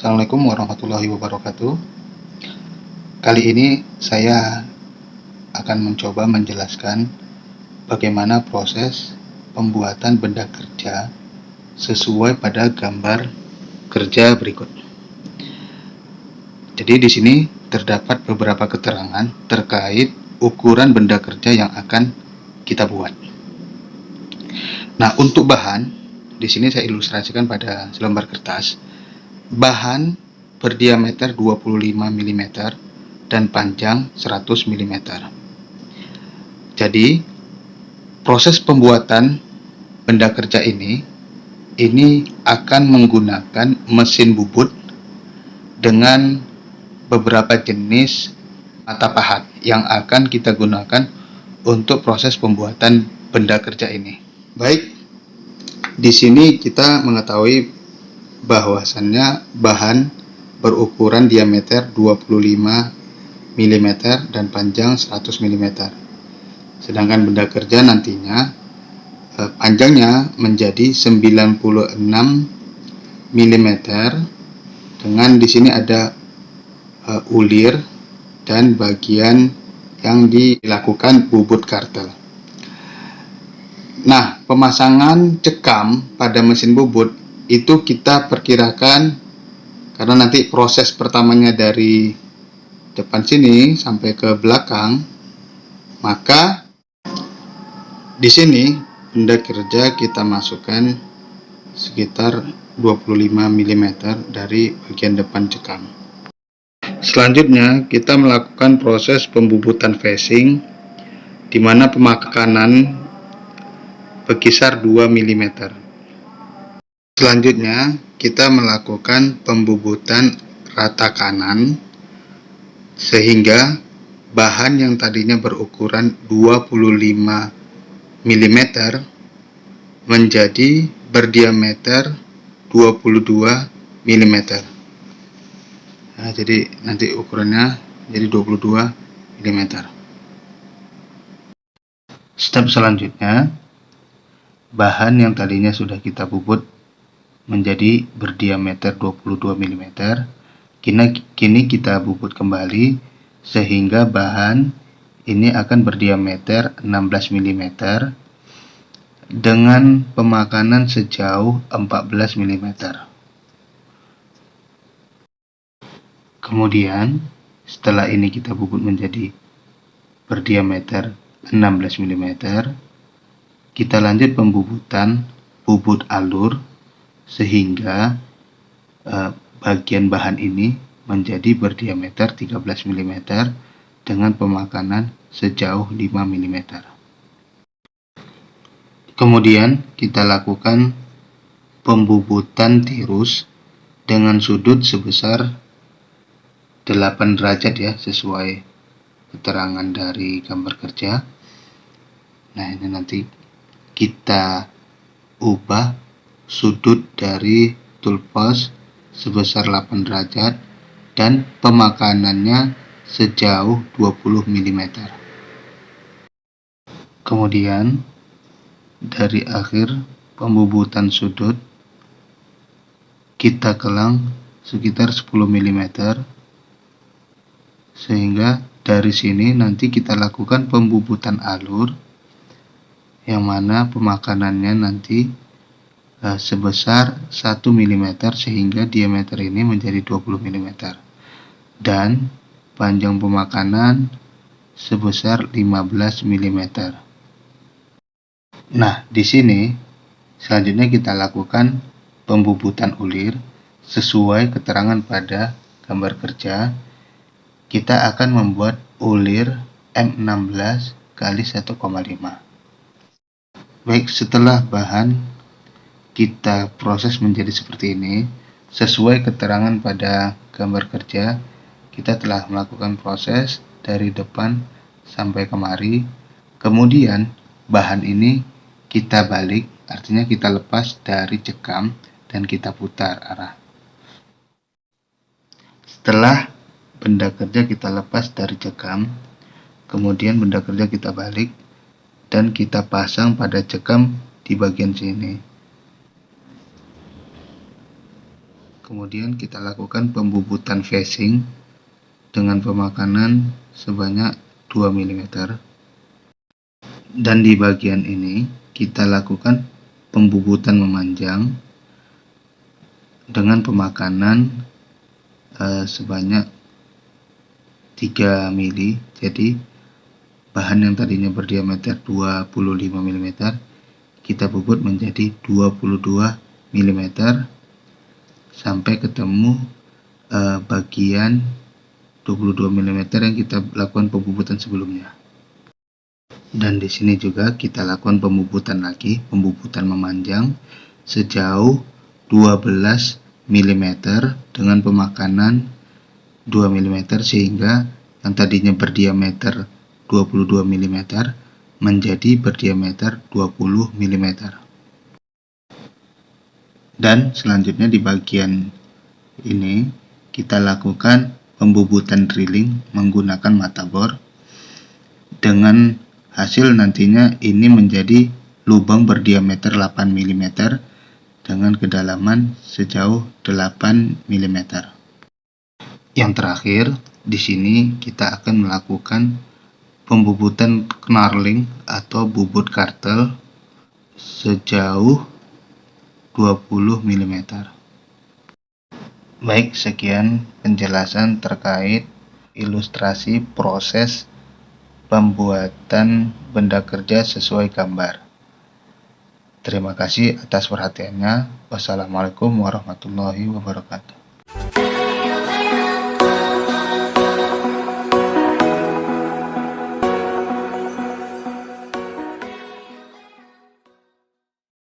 Assalamualaikum warahmatullahi wabarakatuh. Kali ini saya akan mencoba menjelaskan bagaimana proses pembuatan benda kerja sesuai pada gambar kerja berikut. Jadi di sini terdapat beberapa keterangan terkait ukuran benda kerja yang akan kita buat. Nah, untuk bahan, di sini saya ilustrasikan pada selembar kertas. Bahan berdiameter 25 mm dan panjang 100 mm. Jadi, proses pembuatan benda kerja ini akan menggunakan mesin bubut dengan beberapa jenis mata pahat yang akan kita gunakan untuk proses pembuatan benda kerja ini. Baik, di sini kita mengetahui bahwasannya bahan berukuran diameter 25 mm dan panjang 100 mm. Sedangkan benda kerja nantinya panjangnya menjadi 96 mm dengan di sini ada ulir dan bagian yang dilakukan bubut kartel. Nah, pemasangan cekam pada mesin bubut itu kita perkirakan, karena nanti proses pertamanya dari depan sini sampai ke belakang, maka di sini benda kerja kita masukkan sekitar 25 mm dari bagian depan cekam. Selanjutnya kita melakukan proses pembubutan facing, di mana pemakanan berkisar 2 mm. Selanjutnya, kita melakukan pembubutan rata kanan sehingga bahan yang tadinya berukuran 25 mm menjadi berdiameter 22 mm. Nah, jadi nanti ukurannya jadi 22 mm. Step selanjutnya, bahan yang tadinya sudah kita bubut menjadi berdiameter 22 mm. Kini kita bubut kembali sehingga bahan ini akan berdiameter 16 mm dengan pemakanan sejauh 14 mm. Kemudian setelah ini kita bubut menjadi berdiameter 16 mm, kita lanjut pembubutan bubut alur sehingga bagian bahan ini menjadi berdiameter 13 mm dengan pemakanan sejauh 5 mm. Kemudian kita lakukan pembubutan tirus dengan sudut sebesar 8 derajat ya, sesuai keterangan dari gambar kerja. Nah, ini nanti kita ubah sudut dari toolpost sebesar 8 derajat dan pemakanannya sejauh 20 mm. Kemudian dari akhir pembubutan sudut kita kelang sekitar 10 mm sehingga dari sini nanti kita lakukan pembubutan alur yang mana pemakanannya nanti sebesar 1 mm sehingga diameter ini menjadi 20 mm dan panjang pemakanan sebesar 15 mm. Nah, di sini selanjutnya kita lakukan pembubutan ulir sesuai keterangan pada gambar kerja. Kita akan membuat ulir M16 kali 1,5. Baik, setelah bahan kita proses menjadi seperti ini, sesuai keterangan pada gambar kerja, kita telah melakukan proses dari depan sampai kemari. Kemudian bahan ini kita balik, artinya kita lepas dari cekam dan kita putar arah. Setelah benda kerja kita lepas dari cekam, kemudian benda kerja kita balik dan kita pasang pada cekam di bagian sini. Kemudian kita lakukan pembubutan facing dengan pemakanan sebanyak 2 mm. Dan di bagian ini kita lakukan pembubutan memanjang dengan pemakanan sebanyak 3 mm. Jadi bahan yang tadinya berdiameter 25 mm kita bubut menjadi 22 mm sampai ketemu bagian 22 mm yang kita lakukan pembubutan sebelumnya. Dan di sini juga kita lakukan pembubutan lagi, pembubutan memanjang sejauh 12 mm dengan pemakanan 2 mm sehingga yang tadinya berdiameter 22 mm menjadi berdiameter 20 mm. Dan selanjutnya di bagian ini kita lakukan pembubutan drilling menggunakan mata bor dengan hasil nantinya ini menjadi lubang berdiameter 8 mm dengan kedalaman sejauh 8 mm. Yang terakhir, di sini kita akan melakukan pembubutan knurling atau bubut kartel sejauh 20 mm. Baik, sekian penjelasan terkait ilustrasi proses pembuatan benda kerja sesuai gambar. Terima kasih atas perhatiannya. Wassalamualaikum warahmatullahi wabarakatuh.